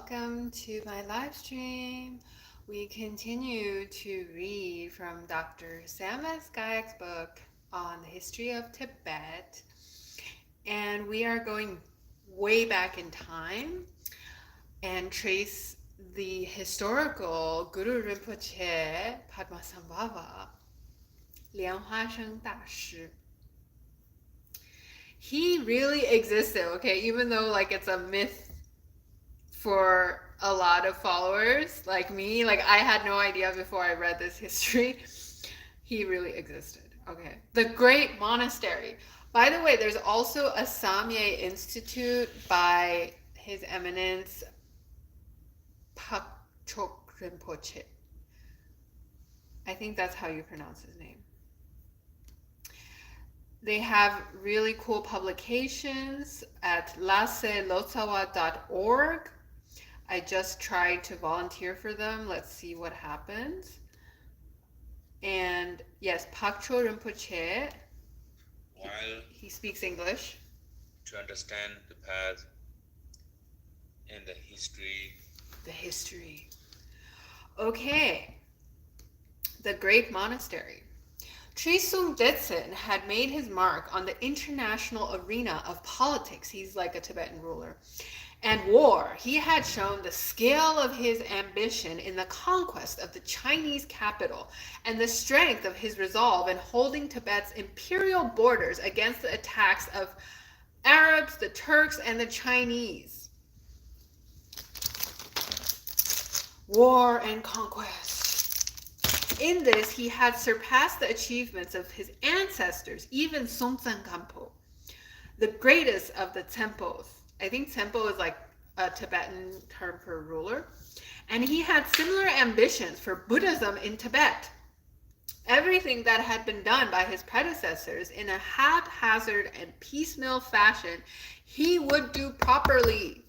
welcome to my live stream. We continue to read from Dr. Sam van Schaik's book on the history of Tibet, and we are going way back in time and trace the historical Guru Rinpoche Padmasambhava, Lianhuasheng Dashi. He really existed, okay, even though like it's a myth for a lot of followers like me. Like I had no idea before I read this history. He really existed. Okay. The Great Monastery. By the way, there's also a Samye Institute by His Eminence Phakchok Rinpoche. I think that's how you pronounce his name. They have really cool publications at laselotsawa.org. I just tried to volunteer for them. Let's see what happens. And yes, Phakchok Rinpoche, he speaks English. To understand the path and the history. The history. Okay. The Great Monastery. Trisung Detsen had made his mark on the international arena of politics. He's like a Tibetan ruler. And war. He had shown the scale of his ambition in the conquest of the Chinese capital and the strength of his resolve in holding Tibet's imperial borders against the attacks of Arabs, the Turks, and the Chinese. War and conquest. In this, he had surpassed the achievements of his ancestors, even Songtsen Gampo, the greatest of the temples. I think tempo is like a Tibetan term for ruler. And he had similar ambitions for Buddhism in Tibet. Everything that had been done by his predecessors in a haphazard and piecemeal fashion, he would do properly.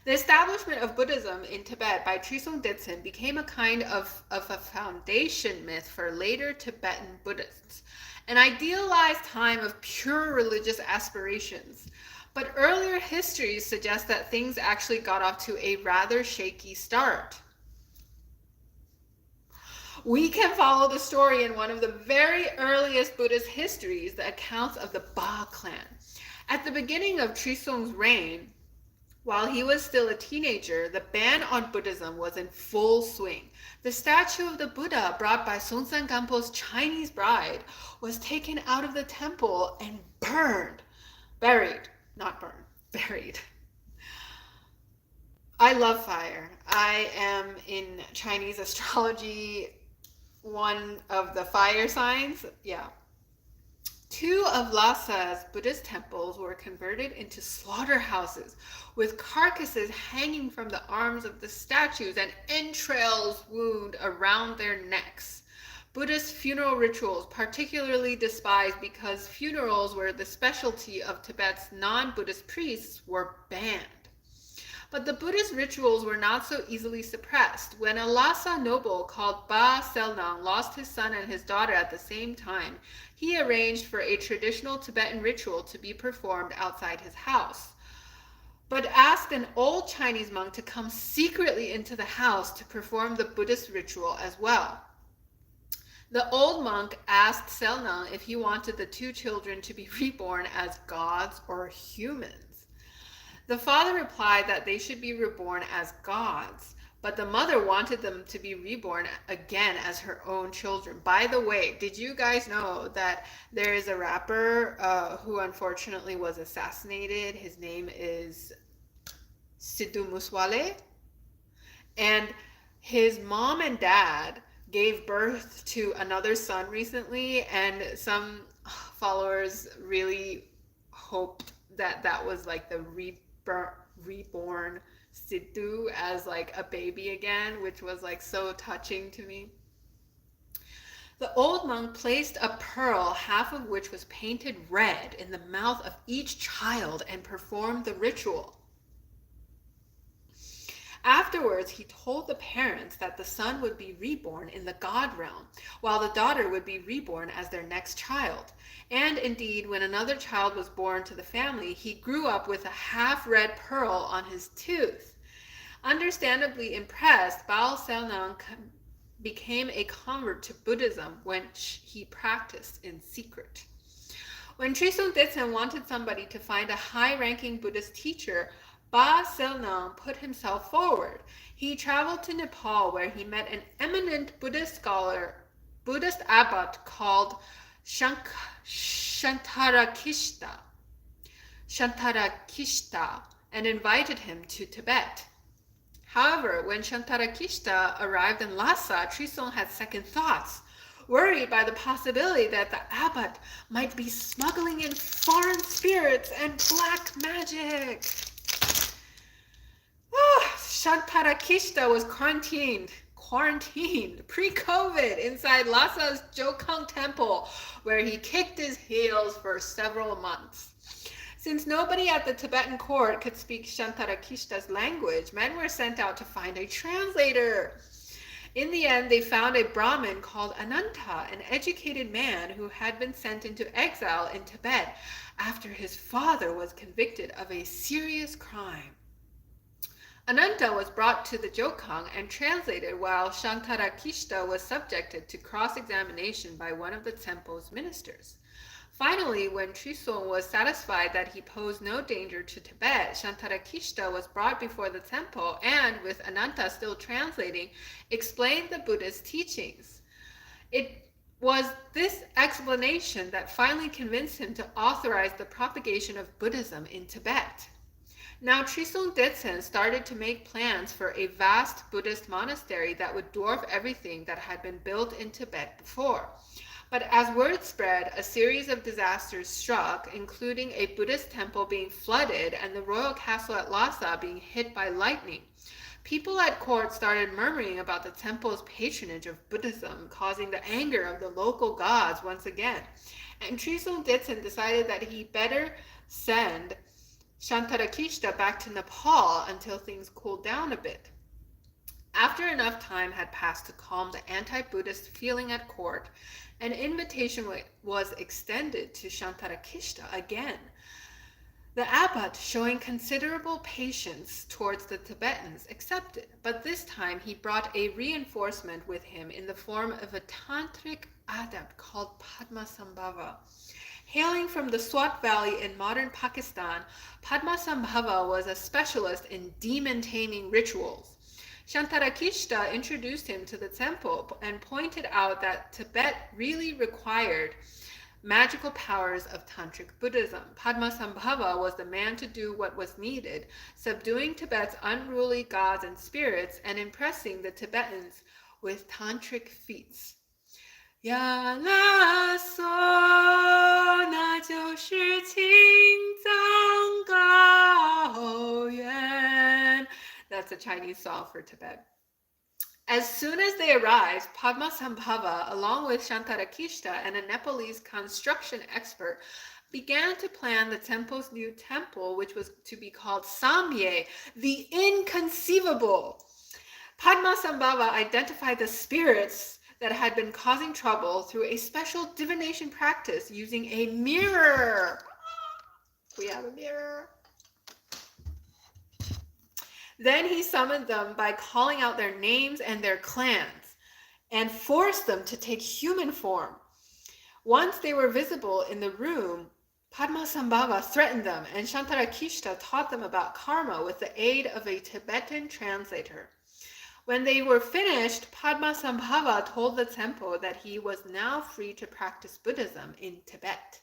The establishment of Buddhism in Tibet by Trisung Detsen became a kind of a foundation myth for later Tibetan Buddhists, an idealized time of pure religious aspirations. But earlier histories suggest that things actually got off to a rather shaky start. We can follow the story in one of the very earliest Buddhist histories, the accounts of the Ba clan. At the beginning of Trisung's reign, while he was still a teenager, the ban on Buddhism was in full swing. The statue of the Buddha brought by Songtsen Gampo's Chinese bride was taken out of the temple and buried. Not burned, buried. I love fire. I am in Chinese astrology, one of the fire signs. Yeah. 2 of Lhasa's Buddhist temples were converted into slaughterhouses with carcasses hanging from the arms of the statues and entrails wound around their necks. Buddhist funeral rituals, particularly despised because funerals were the specialty of Tibet's non-Buddhist priests, were banned. But the Buddhist rituals were not so easily suppressed. When a Lhasa noble called Ba Selnang lost his son and his daughter at the same time, he arranged for a traditional Tibetan ritual to be performed outside his house, but asked an old Chinese monk to come secretly into the house to perform the Buddhist ritual as well. The old monk asked Selnang if he wanted the 2 children to be reborn as gods or humans. The father replied that they should be reborn as gods, but the mother wanted them to be reborn again as her own children. By the way, did you guys know that there is a rapper who unfortunately was assassinated? His name is Sidhu Muswale, and his mom and dad gave birth to another son recently, and some followers really hoped that that was like the reborn Sidhu as like a baby again, which was like so touching to me. The old monk placed a pearl, half of which was painted red, in the mouth of each child and performed the ritual. Afterwards, he told the parents that the son would be reborn in the God realm, while the daughter would be reborn as their next child. And indeed, when another child was born to the family, he grew up with a half-red pearl on his tooth. Understandably impressed, Bao Selnang became a convert to Buddhism, which he practiced in secret. When Trisung Detsen wanted somebody to find a high-ranking Buddhist teacher, Ba Selnang put himself forward. He traveled to Nepal, where he met an eminent Buddhist scholar, Buddhist abbot called Shantarakishta, and invited him to Tibet. However, when Shantarakishta arrived in Lhasa, Trisong had second thoughts, worried by the possibility that the abbot might be smuggling in foreign spirits and black magic. Shantarakishta was quarantined pre-COVID inside Lhasa's Jokang temple, where he kicked his heels for several months. Since nobody at the Tibetan court could speak Shantarakishta's language, men were sent out to find a translator. In the end, they found a Brahmin called Ananta, an educated man who had been sent into exile in Tibet after his father was convicted of a serious crime. Ananta was brought to the Jokang and translated while Shantarakishta was subjected to cross-examination by one of the temple's ministers. Finally, when Trisong was satisfied that he posed no danger to Tibet, Shantarakishta was brought before the temple and, with Ananta still translating, explained the Buddhist teachings. It was this explanation that finally convinced him to authorize the propagation of Buddhism in Tibet. Now Trisong Detsen started to make plans for a vast Buddhist monastery that would dwarf everything that had been built in Tibet before. But as word spread, a series of disasters struck, including a Buddhist temple being flooded and the royal castle at Lhasa being hit by lightning. People at court started murmuring about the temple's patronage of Buddhism, causing the anger of the local gods once again. And Trisong Detsen decided that he better send Shantarakishta back to Nepal until things cooled down a bit. After enough time had passed to calm the anti-Buddhist feeling at court, an invitation was extended to Shantarakishta again. The abbot, showing considerable patience towards the Tibetans, accepted, but this time he brought a reinforcement with him in the form of a tantric adept called Padmasambhava. Hailing from the Swat Valley in modern Pakistan, Padmasambhava was a specialist in demon-taming rituals. Shantarakishta introduced him to the temple and pointed out that Tibet really required magical powers of Tantric Buddhism. Padmasambhava was the man to do what was needed, subduing Tibet's unruly gods and spirits and impressing the Tibetans with Tantric feats. Ya la so na jiu shi qing zang gao yuan. That's a Chinese song for Tibet. As soon as they arrived, Padmasambhava, along with Shantarakishta and a Nepalese construction expert, began to plan the temple's new temple, which was to be called Samye, the inconceivable. Padmasambhava identified the spirits that had been causing trouble through a special divination practice using a mirror. We have a mirror. Then he summoned them by calling out their names and their clans and forced them to take human form. Once they were visible in the room, Padmasambhava threatened them, and Shantarakishta taught them about karma with the aid of a Tibetan translator. When they were finished, Padmasambhava told the temple that he was now free to practice Buddhism in Tibet.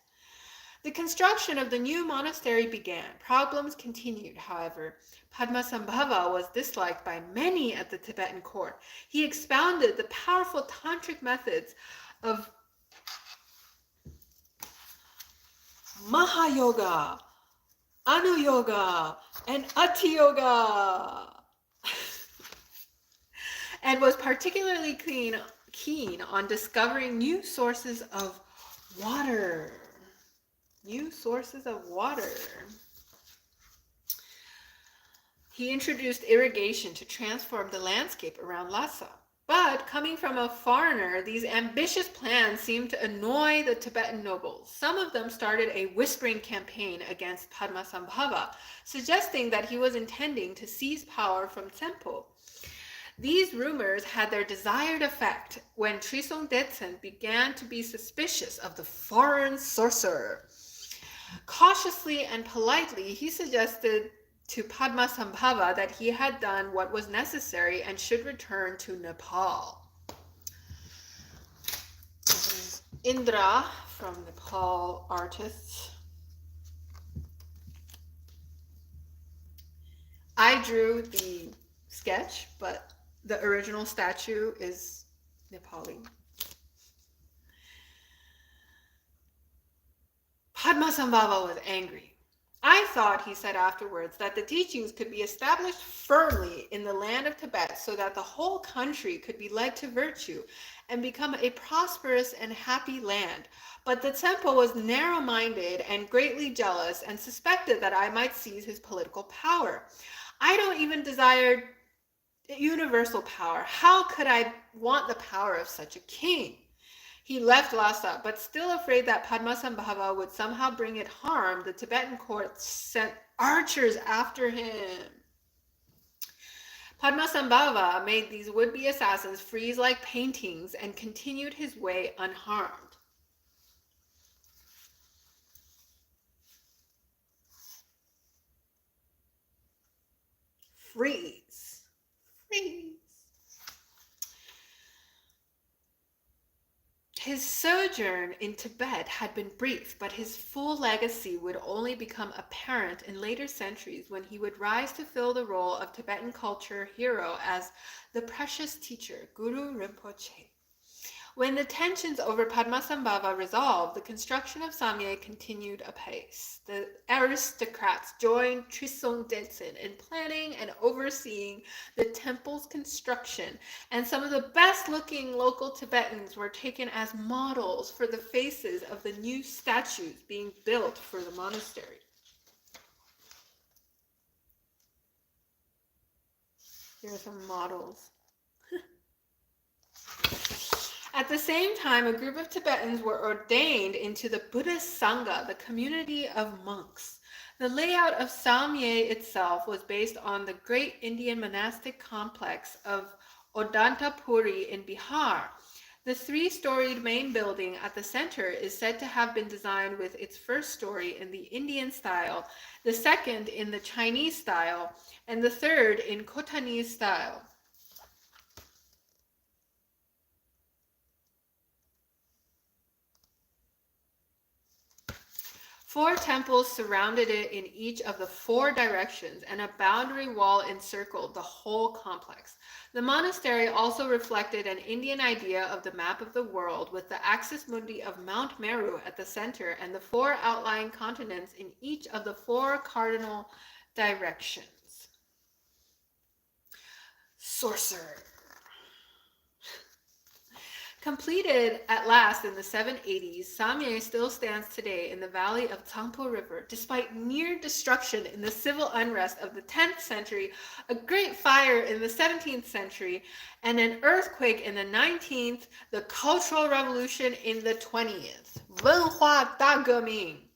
The construction of the new monastery began. Problems continued, however. Padmasambhava was disliked by many at the Tibetan court. He expounded the powerful tantric methods of Mahayoga, Anuyoga, and Atiyoga, and was particularly keen on discovering new sources of water. He introduced irrigation to transform the landscape around Lhasa. But coming from a foreigner, these ambitious plans seemed to annoy the Tibetan nobles. Some of them started a whispering campaign against Padmasambhava, suggesting that he was intending to seize power from Tsempo. These rumors had their desired effect when Trisong Detsen began to be suspicious of the foreign sorcerer. Cautiously and politely, he suggested to Padmasambhava that he had done what was necessary and should return to Nepal. This is Indra from Nepal Artists. I drew the sketch, but the original statue is Nepali. Padmasambhava was angry. I thought, he said afterwards, that the teachings could be established firmly in the land of Tibet so that the whole country could be led to virtue and become a prosperous and happy land. But the Tsempo was narrow-minded and greatly jealous and suspected that I might seize his political power. I don't even desire universal power. How could I want the power of such a king? He left Lhasa, but still afraid that Padmasambhava would somehow bring it harm, the Tibetan court sent archers after him. Padmasambhava made these would-be assassins freeze like paintings and continued his way unharmed. Freeze. Freeze. His sojourn in Tibet had been brief, but his full legacy would only become apparent in later centuries when he would rise to fill the role of Tibetan culture hero as the precious teacher, Guru Rinpoche. When the tensions over Padmasambhava resolved, the construction of Samye continued apace. The aristocrats joined Trisong Detsen in planning and overseeing the temple's construction, and some of the best-looking local Tibetans were taken as models for the faces of the new statues being built for the monastery. Here are some models. At the same time, a group of Tibetans were ordained into the Buddhist Sangha, the community of monks. The layout of Samye itself was based on the great Indian monastic complex of Odantapuri in Bihar. The three-storied main building at the center is said to have been designed with its first story in the Indian style, the second in the Chinese style, and the third in Khotanese style. Four temples surrounded it in each of the four directions, and a boundary wall encircled the whole complex. The monastery also reflected an Indian idea of the map of the world, with the axis mundi of Mount Meru at the center and the four outlying continents in each of the four cardinal directions. Sorcerer. Completed at last in the 780s, Samye still stands today in the valley of Tsangpo River, despite near destruction in the civil unrest of the 10th century, a great fire in the 17th century, and an earthquake in the 19th, the Cultural Revolution in the 20th. 文化大革命.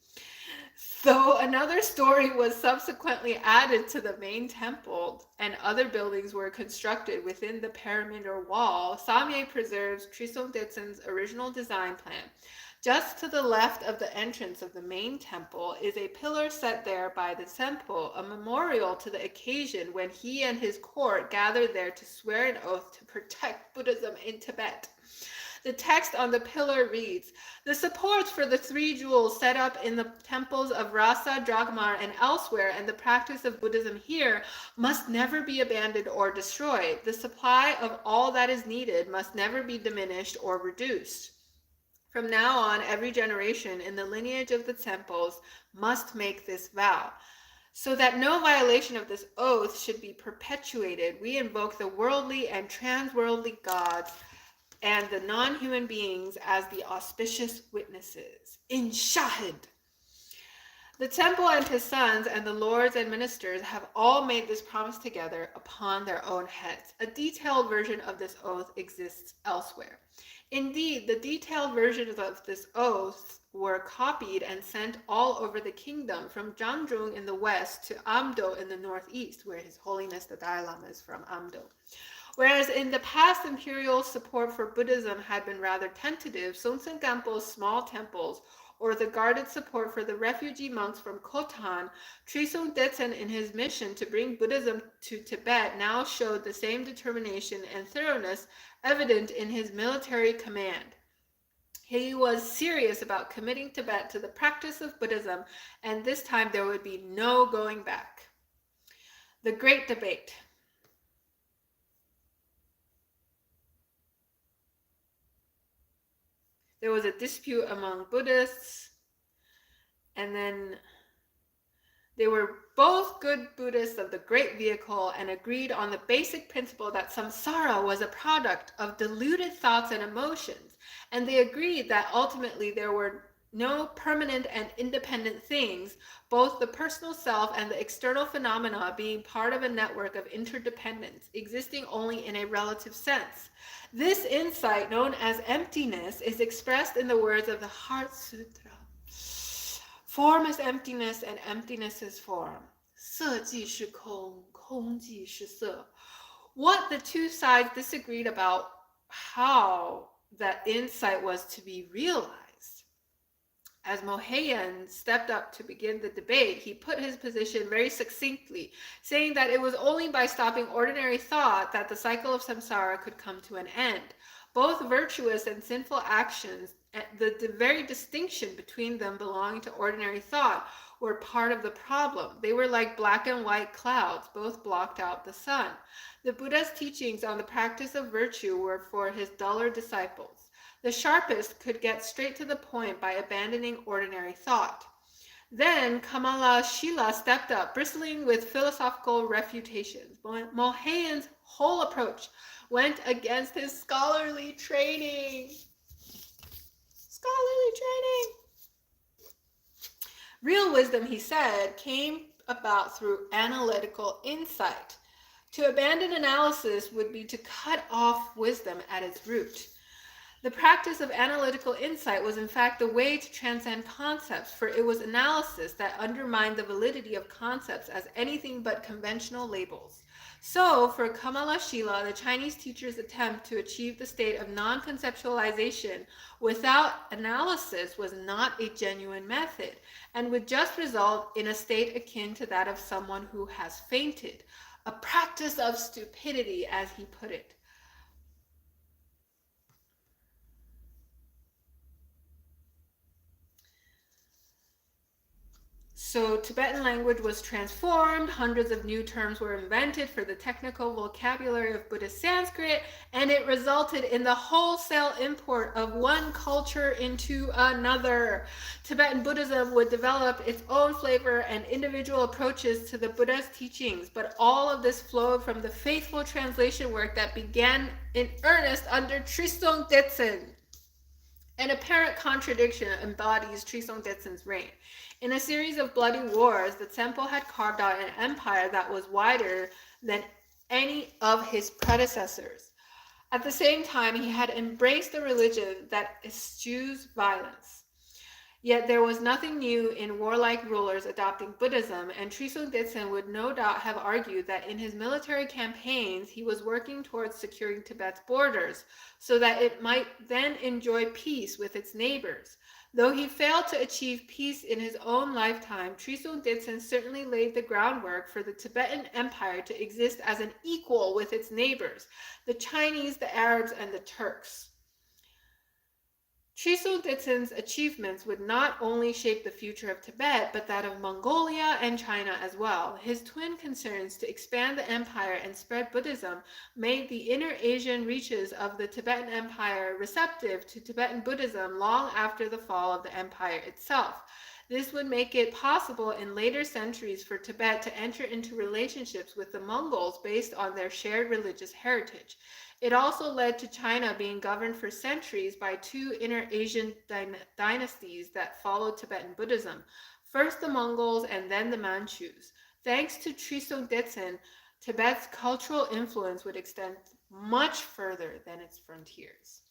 Though another story was subsequently added to the main temple and other buildings were constructed within the perimeter wall, Samye preserves Trisong Detsen's original design plan. Just to the left of the entrance of the main temple is a pillar set there by the Tsempo, a memorial to the occasion when he and his court gathered there to swear an oath to protect Buddhism in Tibet. The text on the pillar reads, "The supports for the three jewels set up in the temples of Rasa, Dragmar, and elsewhere, and the practice of Buddhism here must never be abandoned or destroyed. The supply of all that is needed must never be diminished or reduced. From now on, every generation in the lineage of the temples must make this vow. So that no violation of this oath should be perpetuated, we invoke the worldly and transworldly gods and the non-human beings as the auspicious witnesses." In Shahid. The temple and his sons and the lords and ministers have all made this promise together upon their own heads. A detailed version of this oath exists elsewhere. Indeed, the detailed versions of this oath were copied and sent all over the kingdom, from Zhangzhung in the west to Amdo in the northeast, where His Holiness the Dalai Lama is from, Amdo. Whereas in the past, imperial support for Buddhism had been rather tentative, Songtsen Gampo's small temples, or the guarded support for the refugee monks from Khotan, Trisong Detsen in his mission to bring Buddhism to Tibet now showed the same determination and thoroughness evident in his military command. He was serious about committing Tibet to the practice of Buddhism, and this time there would be no going back. The Great Debate. There was a dispute among Buddhists, and then they were both good Buddhists of the Great Vehicle and agreed on the basic principle that samsara was a product of deluded thoughts and emotions, and they agreed that ultimately there were no permanent and independent things, both the personal self and the external phenomena being part of a network of interdependence, existing only in a relative sense. This insight, known as emptiness, is expressed in the words of the Heart Sutra. Form is emptiness, and emptiness is form. 色即是空，空即是色. What the two sides disagreed about how that insight was to be realized. As Mohayan stepped up to begin the debate, he put his position very succinctly, saying that it was only by stopping ordinary thought that the cycle of samsara could come to an end. Both virtuous and sinful actions, the very distinction between them belonging to ordinary thought, were part of the problem. They were like black and white clouds, both blocked out the sun. The Buddha's teachings on the practice of virtue were for his duller disciples. The sharpest could get straight to the point by abandoning ordinary thought. Then Kamala Shila stepped up, bristling with philosophical refutations. Mohayan's whole approach went against his scholarly training. Real wisdom, he said, came about through analytical insight. To abandon analysis would be to cut off wisdom at its root. The practice of analytical insight was in fact the way to transcend concepts, for it was analysis that undermined the validity of concepts as anything but conventional labels. So, for Kamala Shila, the Chinese teacher's attempt to achieve the state of non-conceptualization without analysis was not a genuine method, and would just result in a state akin to that of someone who has fainted, a practice of stupidity, as he put it. So Tibetan language was transformed, hundreds of new terms were invented for the technical vocabulary of Buddhist Sanskrit, and it resulted in the wholesale import of one culture into another. Tibetan Buddhism would develop its own flavor and individual approaches to the Buddha's teachings, but all of this flowed from the faithful translation work that began in earnest under Trisong Detsen. An apparent contradiction embodies Trisong Detsen's reign. In a series of bloody wars, the temple had carved out an empire that was wider than any of his predecessors. At the same time, he had embraced a religion that eschews violence. Yet there was nothing new in warlike rulers adopting Buddhism, and Trisong Detsen would no doubt have argued that in his military campaigns he was working towards securing Tibet's borders, so that it might then enjoy peace with its neighbors. Though he failed to achieve peace in his own lifetime, Trisong Detsen certainly laid the groundwork for the Tibetan Empire to exist as an equal with its neighbors, the Chinese, the Arabs, and the Turks. Trisong Detsen's achievements would not only shape the future of Tibet, but that of Mongolia and China as well. His twin concerns to expand the empire and spread Buddhism made the inner Asian reaches of the Tibetan Empire receptive to Tibetan Buddhism long after the fall of the empire itself. This would make it possible in later centuries for Tibet to enter into relationships with the Mongols based on their shared religious heritage. It also led to China being governed for centuries by two inner Asian dynasties that followed Tibetan Buddhism. first the Mongols and then the Manchus. Thanks to Trisong Detsen, Tibet's cultural influence would extend much further than its frontiers.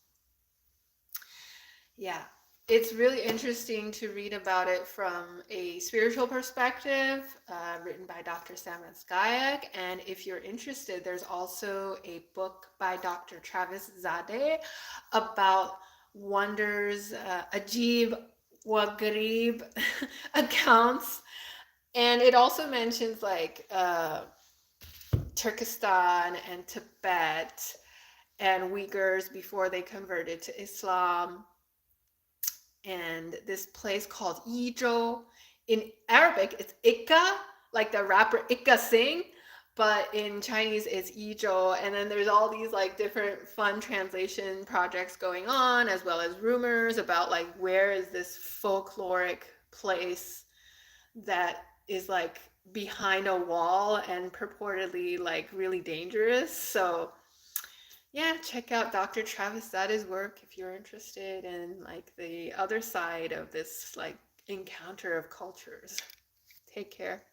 Yeah, it's really interesting to read about it from a spiritual perspective, written by Dr. Sam van Schaik. And if you're interested, there's also a book by Dr. Travis Zadeh about wonders, Ajib wa Garib accounts. And it also mentions like Turkestan and Tibet and Uyghurs before they converted to Islam, and this place called Yizhou. In Arabic, it's Ikka, like the rapper Ikka Singh, but in Chinese, it's Yizhou. And then there's all these like different fun translation projects going on, as well as rumors about like where is this folkloric place that is like behind a wall and purportedly like really dangerous. So yeah, check out Dr. Travis Zadeh's work if you're interested in like the other side of this like encounter of cultures. Take care.